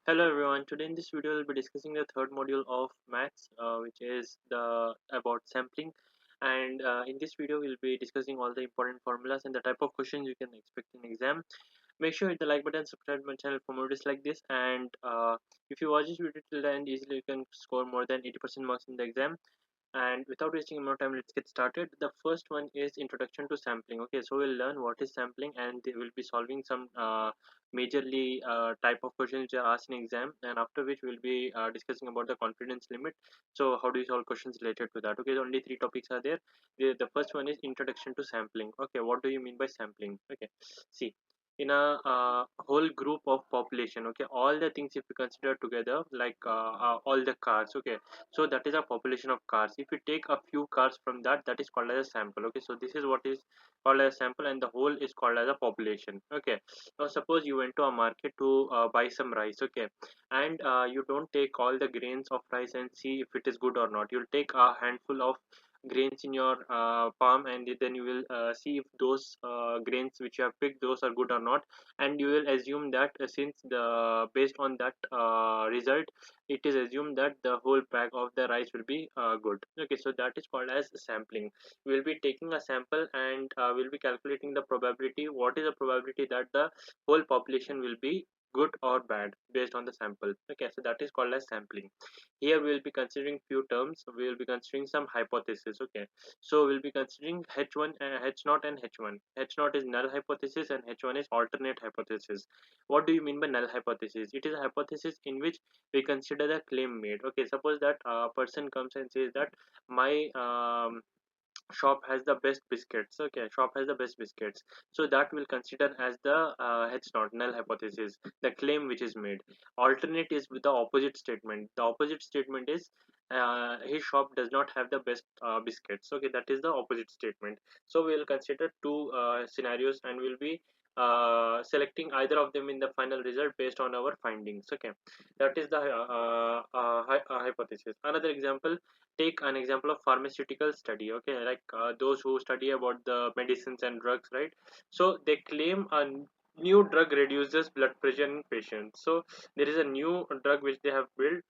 Hello everyone. Today in this video we'll be discussing the third module of maths, which is the about sampling. And in this video we'll be discussing all the important formulas and the type of questions you can expect in exam. Make sure hit the like button, subscribe my channel for more videos like this. And if you watch this video till the end, easily you can score more than 80% marks in the exam. And without wasting more time, let's get started. The first one is introduction to sampling. Okay, so we'll learn what is sampling, and they will be solving some majorly type of questions which are asked in exam, and after which we'll be discussing about the confidence limit. So how do you solve questions related to that? Okay, only three topics are there. The first one is introduction to sampling. Okay, what do you mean by sampling? Okay, see, in a whole group of population, okay, all the things if you consider together, like all the cars, okay, so that is a population of cars. If you take a few cars from that, that is called as a sample. Okay, so this is what is called as a sample, and the whole is called as a population. Okay, now suppose you went to a market to buy some rice. Okay, and you don't take all the grains of rice and see if it is good or not. You'll take a handful of grains in your palm, and then you will see if those grains which you have picked, those are good or not. And you will assume that since the based on that result, it is assumed that the whole bag of the rice will be good. Okay, so that is called as sampling. We'll be taking a sample, and we'll be calculating the probability. What is the probability that the whole population will be good or bad based on the sample? Okay, so that is called as sampling. Here we will be considering few terms. We will be considering some hypothesis. Okay, so we'll be considering h1, h0 and h1. H0 is null hypothesis and h1 is alternate hypothesis. What do you mean by null hypothesis? It is a hypothesis in which we consider the claim made. Okay, suppose that a person comes and says that my shop has the best biscuits. Okay, shop has the best biscuits, so that will consider as the h not null hypothesis, the claim which is made. Alternate is with the opposite statement. The opposite statement is his shop does not have the best biscuits. Okay, that is the opposite statement. So we will consider two scenarios, and we'll be selecting either of them in the final result based on our findings. Okay, that is the hypothesis. Another example, take an example of pharmaceutical study. Okay, like those who study about the medicines and drugs, right? So they claim a new drug reduces blood pressure in patients. So there is a new drug which they have built,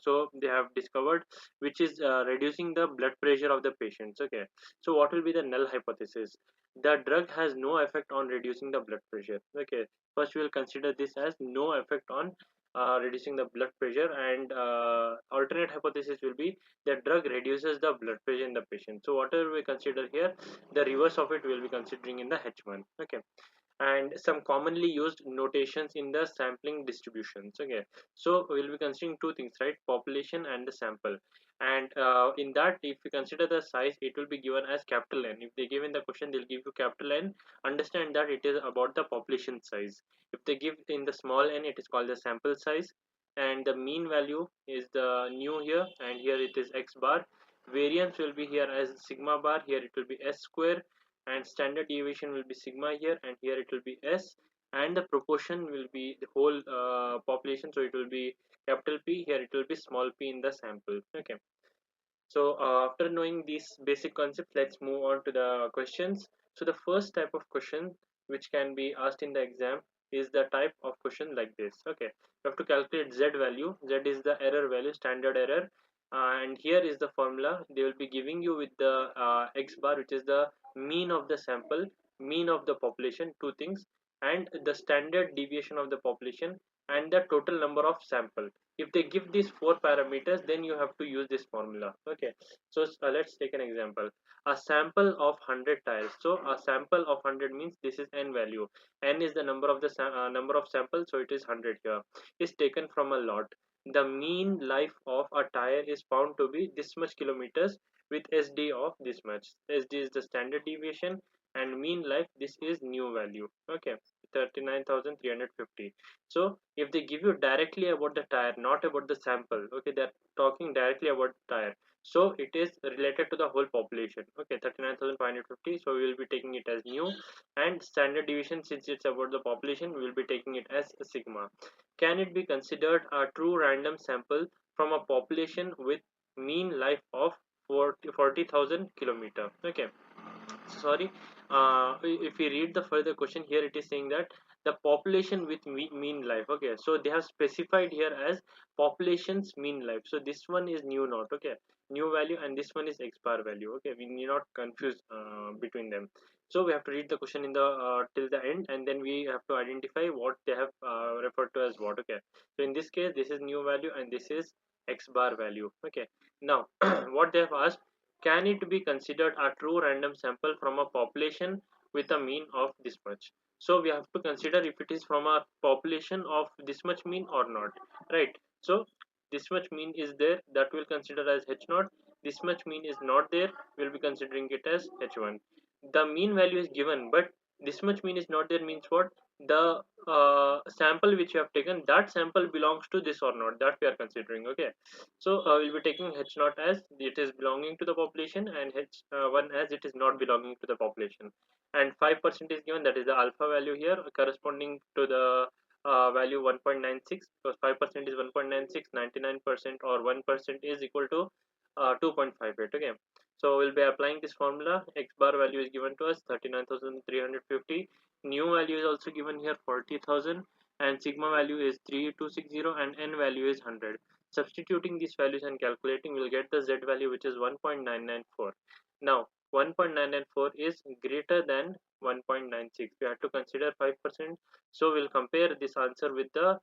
so they have discovered, which is reducing the blood pressure of the patients. Okay, so what will be the null hypothesis? The drug has no effect on reducing the blood pressure. Okay, first we will consider this as no effect on reducing the blood pressure, and alternate hypothesis will be the drug reduces the blood pressure in the patient. So whatever we consider here, the reverse of it will be considering in the h1. Okay, and some commonly used notations in the sampling distributions. Okay, so we'll be considering two things, right? Population and the sample. And in that, if you consider the size, it will be given as capital N. If they give in the question, they'll give you capital N. Understand that it is about the population size. If they give in the small n, it is called the sample size. And the mean value is the new here, and here it is x bar. Variance will be here as sigma bar. Here it will be s square, and standard deviation will be sigma here, and here it will be s. And the proportion will be the whole population, so it will be capital P. Here it will be small p in the sample. Okay, so after knowing these basic concepts, let's move on to the questions. So the first type of question which can be asked in the exam is the type of question like this. Okay, you have to calculate z value. Z is the error value, standard error, and here is the formula. They will be giving you with the x bar, which is the mean of the sample, mean of the population, two things, and the standard deviation of the population, and the total number of sample. If they give these four parameters, then you have to use this formula. Okay, so let's take an example. A sample of 100 tiles. So a sample of 100 means this is n value. N is the number of the number of samples, so it is 100 here. Is taken from a lot. The mean life of a tire is found to be this much kilometers with SD of this much. SD is the standard deviation, and mean life, this is new value. Okay, 39,350. So if they give you directly about the tire, not about the sample, okay, they're talking directly about tire, so it is related to the whole population. Okay, 39,550, so we will be taking it as new, and standard deviation, since it's about the population, we will be taking it as sigma. Can it be considered a true random sample from a population with mean life of 40,000 kilometer? Okay, sorry, if we read the further question, here it is saying that the population with mean life. Okay, so they have specified here as population's mean life. So this one is new node. Okay, new value, and this one is x bar value. Okay, we need not confuse between them. So we have to read the question in the till the end, and then we have to identify what they have referred to as what. Okay, so in this case this is new value and this is x bar value. Okay, now what they have asked, can it be considered a true random sample from a population with a mean of this much? So we have to consider if it is from a population of this much mean or not, right? So this much mean is there, that will consider as h0. This much mean is not there, we'll be considering it as h1. The mean value is given, but this much mean is not there means what? The sample which you have taken, that sample belongs to this or not, that we are considering. Okay, so we'll be taking h0 as it is belonging to the population, and h1 as it is not belonging to the population. And 5% is given, that is the alpha value here, corresponding to the value 1.96, because 5% is 1.96, 99% or 1% is equal to 2.58. Okay, so we'll be applying this formula. X bar value is given to us 39,350. New value is also given here 40,000, and sigma value is 3260, and n value is 100. Substituting these values and calculating, we'll get the z value, which is 1.994. Now 1.994 is greater than 1.96. We have to consider 5%. So we'll compare this answer with the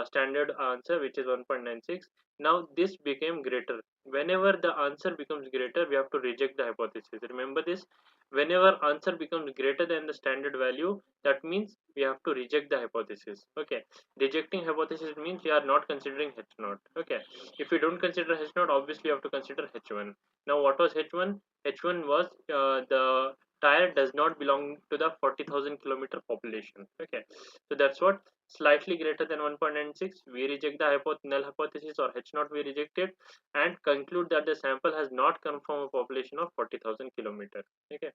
standard answer, which is 1.96. Now this became greater. Whenever the answer becomes greater, we have to reject the hypothesis. Remember this. Whenever answer becomes greater than the standard value, that means we have to reject the hypothesis. Okay, rejecting hypothesis means we are not considering h0. Okay, if we don't consider h0, obviously you have to consider h1. Now what was h1? H1 was the tire does not belong to the 40,000 kilometer population. Okay, so that's what, slightly greater than 1.96, we reject the null hypothesis, or h0 we reject it, and conclude that the sample has not come from a population of 40,000 kilometer. Okay,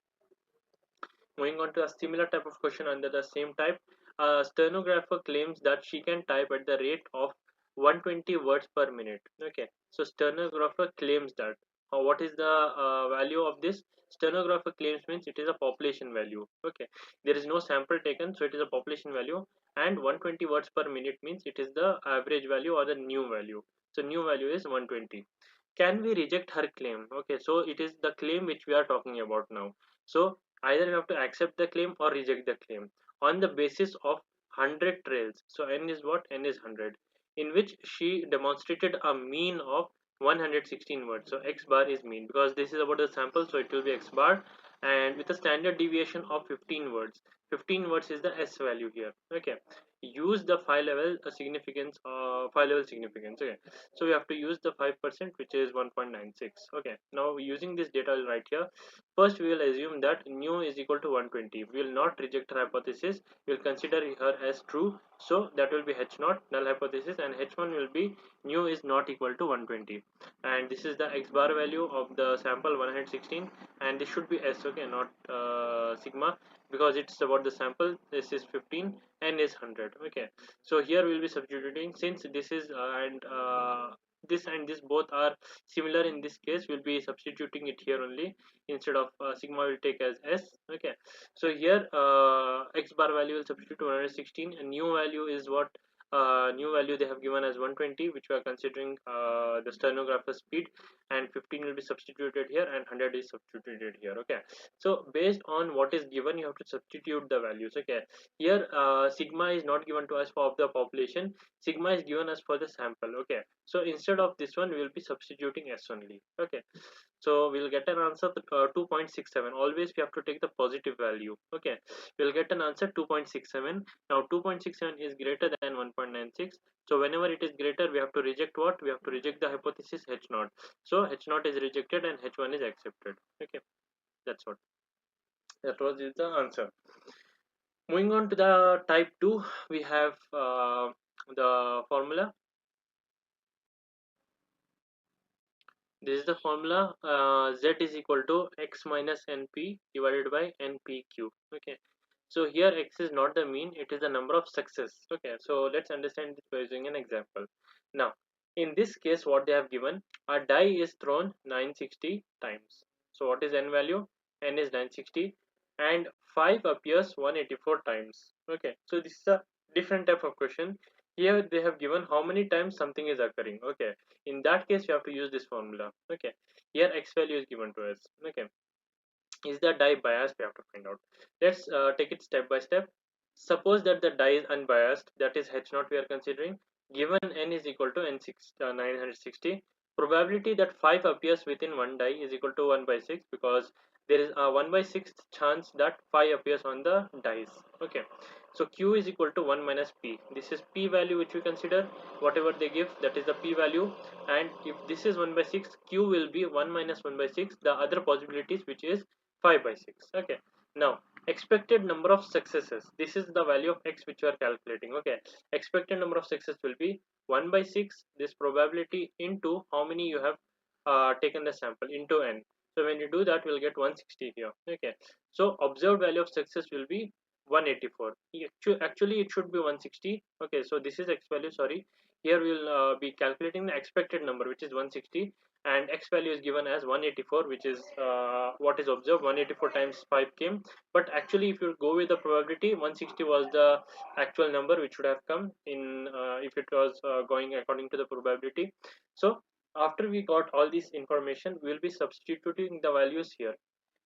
moving on to a similar type of question under the same type. A stenographer claims that she can type at the rate of 120 words per minute. Okay, so stenographer claims that. What is the value of this? Stenographer claims means it is a population value. Okay, there is no sample taken, so it is a population value, and 120 words per minute means it is the average value or the new value. So new value is 120. Can we reject her claim? Okay, so it is the claim which we are talking about now. So either you have to accept the claim or reject the claim on the basis of 100 trails. So n is what? N is 100, in which she demonstrated a mean of 116 words. So x bar is mean, because this is about the sample, so it will be x bar, and with a standard deviation of 15 words. 15 words is the s value here. Okay, use the file level significance. Okay, so we have to use the 5%, which is 1.96. Okay, now using this data, I'll write here. First we will assume that new is equal to 120. We will not reject her hypothesis, we will consider her as true, so that will be h0, null hypothesis, and h1 will be new is not equal to 120, and this is the x bar value of the sample 116, and this should be s. Okay, not sigma, because it's about the sample. This is 15, n is 100. Okay, so here we'll be substituting, since this is this and this both are similar in this case, we'll be substituting it here only. Instead of sigma, will take as s. Okay, so here x bar value will substitute to 116, and new value is what? New value they have given as 120, which we are considering the stenographer speed, and 15 will be substituted here, and 100 is substituted here. Okay, so based on what is given, you have to substitute the values. Okay, here sigma is not given to us for the population, sigma is given us for the sample. Okay, so instead of this one, we will be substituting s only. Okay, so we'll get an answer 2.67. Always we have to take the positive value. Okay, we'll get an answer 2.67. Now 2.67 is greater than 1.96, so whenever it is greater, we have to reject what? We have to reject the hypothesis h0. So h0 is rejected and h1 is accepted. Okay, that's what, that was the answer. Moving on to the type 2, we have the formula. This is the formula. Z is equal to x minus np divided by npq. Okay, so here x is not the mean, it is the number of success. Okay, so let's understand this by using an example. Now in this case, what they have given, a die is thrown 960 times. So what is n value? N is 960, and 5 appears 184 times. Okay, so this is a different type of question. Here they have given how many times something is occurring. Okay, in that case you have to use this formula. Okay, here x value is given to us. Okay, is the die biased? We have to find out. Let's take it step by step. Suppose that the die is unbiased, that is h naught we are considering. Given n is equal to 960, probability that 5 appears within one die is equal to 1 by 6, because there is a 1 by 6 chance that 5 appears on the dice. Okay, so q is equal to 1 minus p. This is p value which we consider. Whatever they give, that is the p value. And if this is 1 by 6, q will be 1 minus 1 by 6, the other possibilities, which is 5 by 6. Okay, now expected number of successes, this is the value of x which you are calculating. Okay, expected number of success will be 1 by 6 this probability into how many you have taken the sample into n. So when you do that, we'll get 160 here. Okay, so observed value of success will be 184. Actually it should be 160. Okay, so this is x value, sorry. Here we will be calculating the expected number, which is 160, and x value is given as 184, which is what is observed. 184 times 5 came, but actually if you go with the probability, 160 was the actual number which should have come in if it was going according to the probability. So after we got all this information, we will be substituting the values here,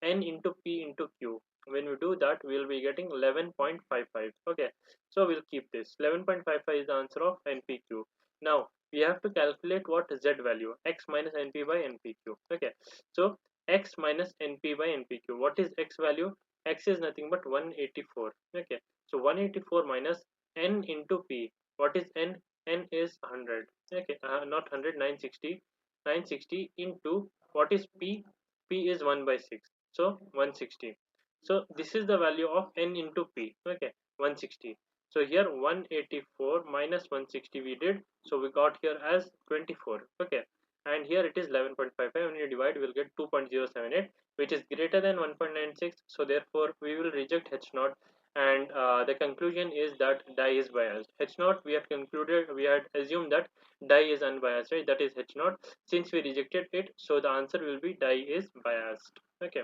n into p into q. When we do that, we will be getting 11.55. Okay, so we'll keep this. 11.55 is the answer of npq. Now we have to calculate what z value, x minus np by npq. Okay, so x minus np by npq. What is x value? X is nothing but 184. Okay, so 184 minus n into p. What is n? N is 100. Okay, not 100, 960. 960 into what is p? P is 1 by 6, so 160. So this is the value of n into p. Okay, 160. So here 184 minus 160 we did, so we got here as 24. Okay, and here it is 11.55. When you divide, we will get 2.078, which is greater than 1.96. So therefore we will reject h naught, and the conclusion is that die is biased. H naught, we had concluded, we had assumed that die is unbiased, right? That is h naught. Since we rejected it, so the answer will be die is biased. Okay,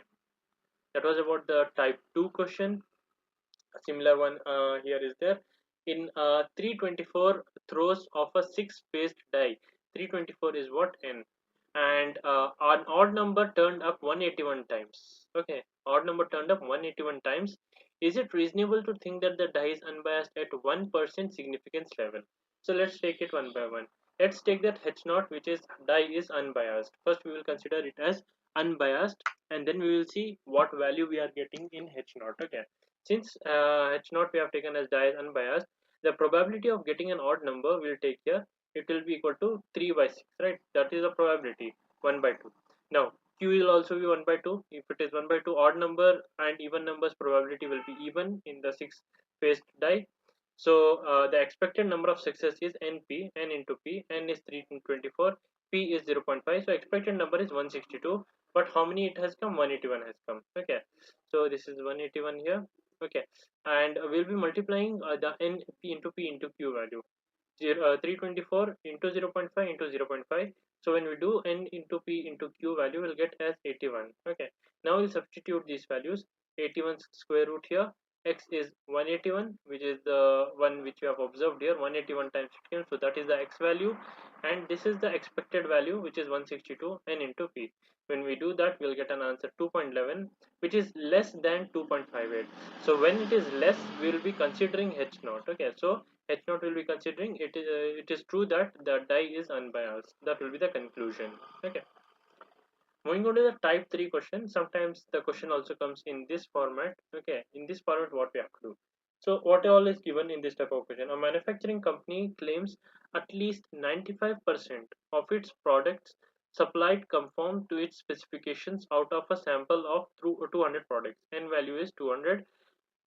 that was about the type 2 question. A similar one here is there. In 324 throws of a 6-faced die, 324 is what? N. And an odd number turned up 181 times. Okay, odd number turned up 181 times. Is it reasonable to think that the die is unbiased at 1% significance level? So let's take it one by one. Let's take that h naught, which is die is unbiased. First we will consider it as unbiased, and then we will see what value we are getting in h naught. Okay, since h naught we have taken as die is unbiased, the probability of getting an odd number will take here. It will be equal to 3 by 6, right? That is the probability, 1 by 2. Now q will also be 1 by 2. If it is 1 by 2, odd number and even numbers probability will be even in the 6-faced die. So the expected number of success is np, n into p. N is 324, p is 0.5. So expected number is 162, but how many it has come? 181 has come. Okay, so this is 181 here. Okay, and we'll be multiplying the n p into q value. 324 into 0.5 into 0.5. So when we do n into p into q value, we'll get as 81. Okay, now we'll substitute these values. 81 square root here. X is 181, which is the one which we have observed here. 181 times 15, so that is the x value, and this is the expected value, which is 162, n into p. When we do that, we'll get an answer 2.11, which is less than 2.58. So when it is less, we will be considering h naught. Okay, so h naught will be considering it is true that the die is unbiased. That will be the conclusion. Okay, moving on to the type 3 question. Sometimes the question also comes in this format. Okay, in this format what we have to do. So what all is given in this type of question? A manufacturing company claims at least 95% of its products supplied conform to its specifications out of a sample of through 200 products. N value is 200.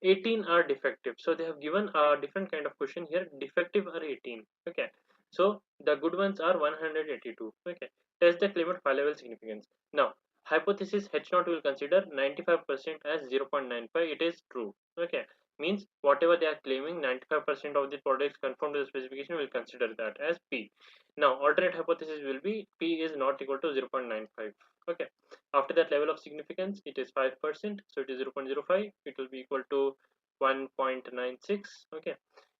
18 are defective, so they have given a different kind of question here. Defective are 18. Okay, so the good ones are 182. Okay, test the claim at 5 level significance. Now hypothesis h naught will consider 95% as 0.95. It is true. Okay, means whatever they are claiming, 95% of the products conform to the specification, will consider that as p. Now alternate hypothesis will be p is not equal to 0.95. Okay, after that level of significance it is 5%, so it is 0.05, it will be equal to 1.96. Okay,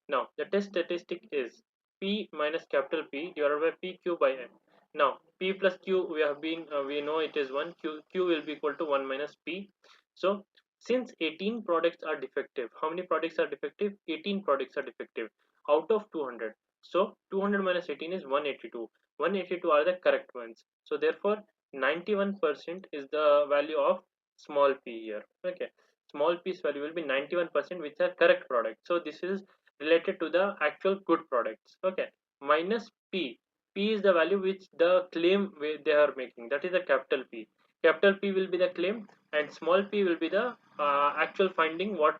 now the test statistic is p minus capital P divided by pq by n. Now p plus q, we have been we know it is 1, q will be equal to 1 minus p. So since 18 products are defective, how many products are defective? 18 products are defective out of 200. So 200 minus 18 is 182. 182 are the correct ones. So therefore 91% is the value of small p here. Okay, small p's value will be 91%, which are correct products. So this is related to the actual good products. Okay, minus p. P is the value which the claim they are making, that is the capital P. Capital P will be the claim and small p will be the actual finding what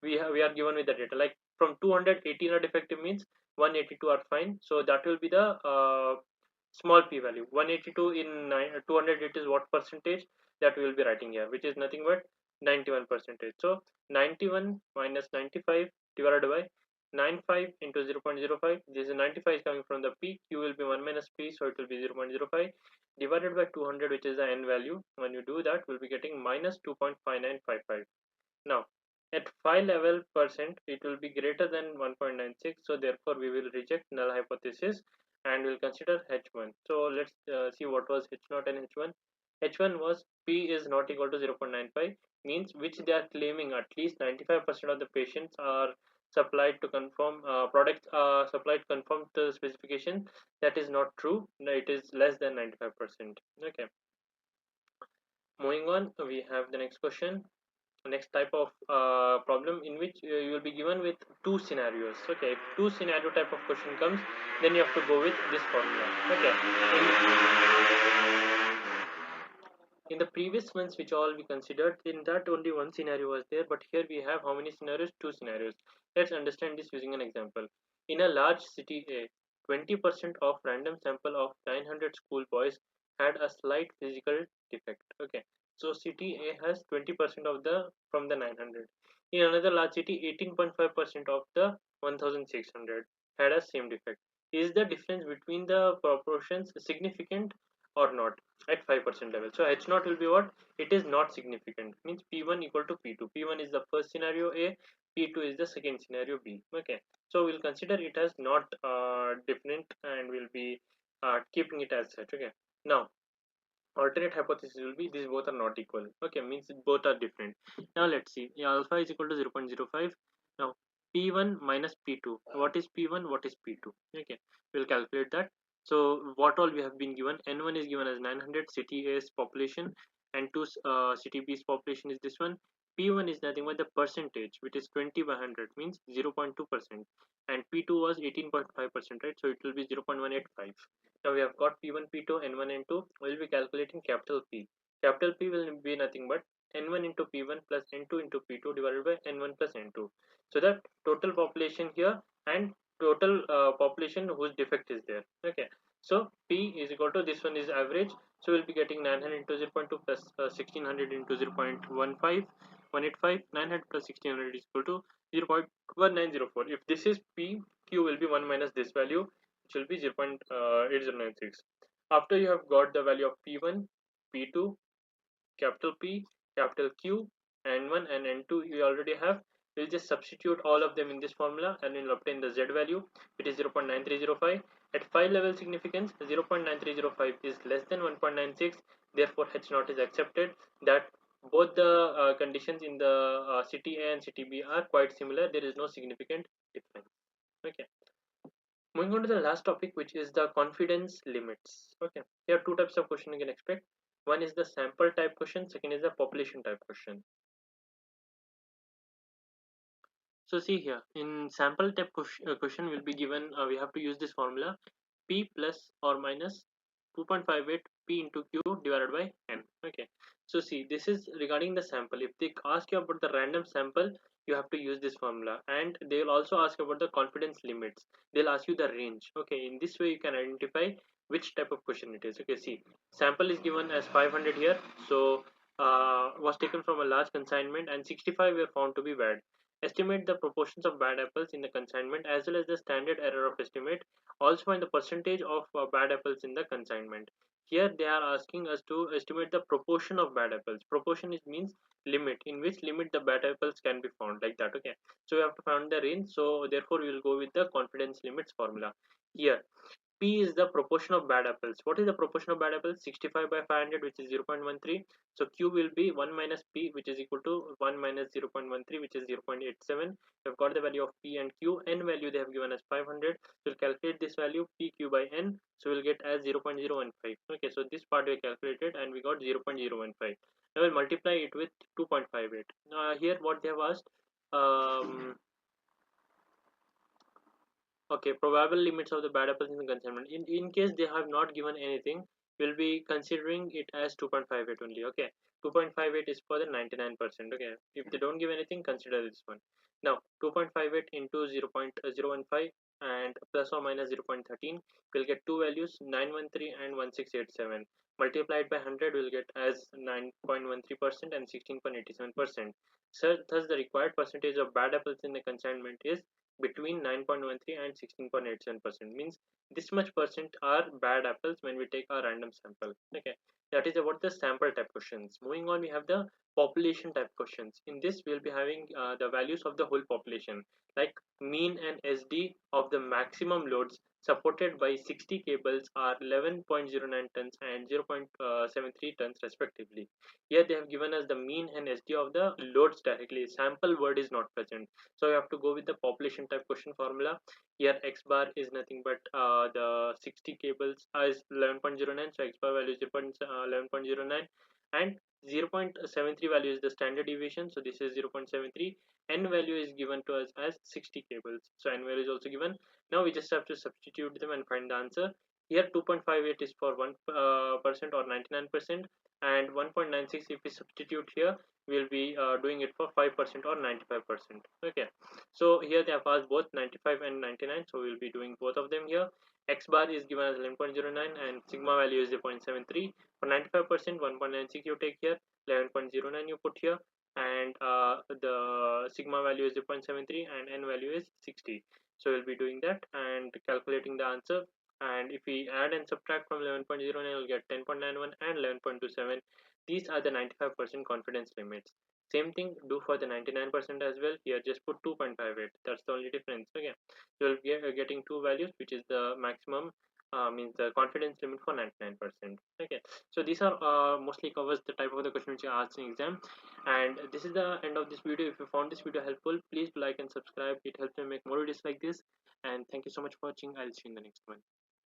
we are given with the data. Like from 218 are defective means 182 are fine, so that will be the small p value. 182 in 200, it is what percentage, that we will be writing here, which is nothing but 91 percentage. So 91 minus 95 divided by 95 into 0.05, this is 95 is coming from the p, q will be 1 minus p, so it will be 0.05 divided by 200, which is the n value. When you do that, we'll be getting minus 2.5955. Now at 5 level percent it will be greater than 1.96, so therefore we will reject null hypothesis and we'll consider h1. So let's see what was h0 and h1. H1 was p is not equal to 0.95, means which they are claiming at least 95% of the patients are supplied to confirm products supplied confirm to the specification. That is not true. No, it is less than 95%. Okay, moving on, we have the next question, next type of problem in which you will be given with two scenarios. Okay, if two scenario type of question comes, then you have to go with this formula. Okay, in the previous ones which all we considered, in that only one scenario was there, but here we have how many scenarios? Two scenarios. Let's understand this using an example. In a large city A, 20% of random sample of 900 school boys had a slight physical defect. Okay, so city A has 20% of the from the 900. In another large city, 18.5% of the 1600 had a same defect. Is the difference between the proportions significant or not at 5% level? So h naught will be what? It is not significant, means p1 equal to p2. P1 is the first scenario A, p2 is the second scenario B. Okay, so we'll consider it as not different and we'll be keeping it as such. Okay, now alternate hypothesis will be these both are not equal. Okay, means both are different. Now let's see, alpha is equal to 0.05. Now p1 minus p2, what is p1, what is p2? Okay, we'll calculate that. So what all we have been given, n1 is given as 900 city A's population and 2 city B's population is this one. P1 is nothing but the percentage, which is 20 by 100, means 0.2%, and p2 was 18.5%, right? So it will be 0.185. Now we have got P1, P2, N1, N2. We'll be calculating capital P. Capital P will be nothing but N1 into P1 plus N2 into P2 divided by N1 plus N2. So that total population here and total population whose defect is there. Okay. So P is equal to, this one is average. So we'll be getting 900 into 0.2 plus 1600 into 0.15. 185, 900 plus 1600 is equal to 0.1904. If this is P, Q will be 1 minus this value, which will be 0.8096. After you have got the value of P1, P2, capital P, capital Q, N1 and N2 you already have, we'll just substitute all of them in this formula and we'll obtain the Z value. It is 0.9305. At 5 level significance, 0.9305 is less than 1.96. Therefore, H0 is accepted. That both the conditions in the city A and city B are quite similar. There is no significant difference. Okay. Moving on to the last topic, which is the confidence limits. Okay, here are two types of question you can expect. One is the sample type question, second is the population type question. So see here, in sample type question will be given, we have to use this formula, p plus or minus 2.58 p into q divided by n. Okay, so see, this is regarding the sample. If they ask you about the random sample, you have to use this formula, and they will also ask about the confidence limits. They'll ask you the range. Okay, in this way you can identify which type of question it is. Okay, see, sample is given as 500 here, so was taken from a large consignment and 65 were found to be bad. Estimate the proportions of bad apples in the consignment as well as the standard error of estimate. Also find the percentage of bad apples in the consignment. Here they are asking us to estimate the proportion of bad apples. Proportion is means limit, in which limit the bad apples can be found, like that. Okay, so we have to find the range, so therefore we will go with the confidence limits formula. Here P is the proportion of bad apples. What is the proportion of bad apples? 65 by 500, which is 0.13. So Q will be 1 minus P, which is equal to 1 minus 0.13, which is 0.87. We've got the value of P and Q. N value they have given us 500. So we'll calculate this value PQ by N. So we'll get as 0.015. Okay, so this part we calculated and we got 0.015. Now we'll multiply it with 2.58. Here what they have asked, um, okay, probable limits of the bad apples in the consignment. In case they have not given anything, we'll be considering it as 2.58 only. Okay, 2.58 is for the 99%. Okay, if they don't give anything, consider this one. Now 2.58 into 0.015 and plus or minus 0.13, we'll get two values, 913 and 1687. Multiplied by 100, we'll get as 9.13% and 16.87%. So thus the required percentage of bad apples in the consignment is between 9.13 and 16.87%. Means this much percent are bad apples when we take a random sample. Okay, that is about the sample type questions. Moving on, we have the population type questions. In this we'll be having the values of the whole population, like mean and SD of the maximum loads supported by 60 cables are 11.09 tons and 0.73 tons respectively. Here they have given us the mean and SD of the loads directly. Sample word is not present, so you have to go with the population type question formula. Here x bar is nothing but the 60 cables is 11.09, so x bar value is 11.09 and 0.73 value is the standard deviation, so this is 0.73. N value is given to us as 60 cables, so n value is also given. Now we just have to substitute them and find the answer. Here 2.58 is for 1% or 99%, and 1.96 if we substitute here, we'll be doing it for 5% or 95%. Okay, so here they have asked both 95 and 99, so we'll be doing both of them here. X bar is given as 11.09 and sigma value is 0.73. For 95%, 1.96 you take here, 11.09 you put here, and the sigma value is 0.73 and n value is 60. So we'll be doing that and calculating the answer, and if we add and subtract from 11.09, we'll get 10.91 and 11.27. These are the 95% confidence limits. Same thing do for the 99% as well. Here just put 2.58, that's the only difference. Okay, you'll get getting two values, which is the maximum, means the confidence limit for 99%. Okay, so these are mostly covers the type of the question which you asked in exam. And this is the end of this video. If you found this video helpful, please like and subscribe. It helps me make more videos like this. And thank you so much for watching. I'll see you in the next one.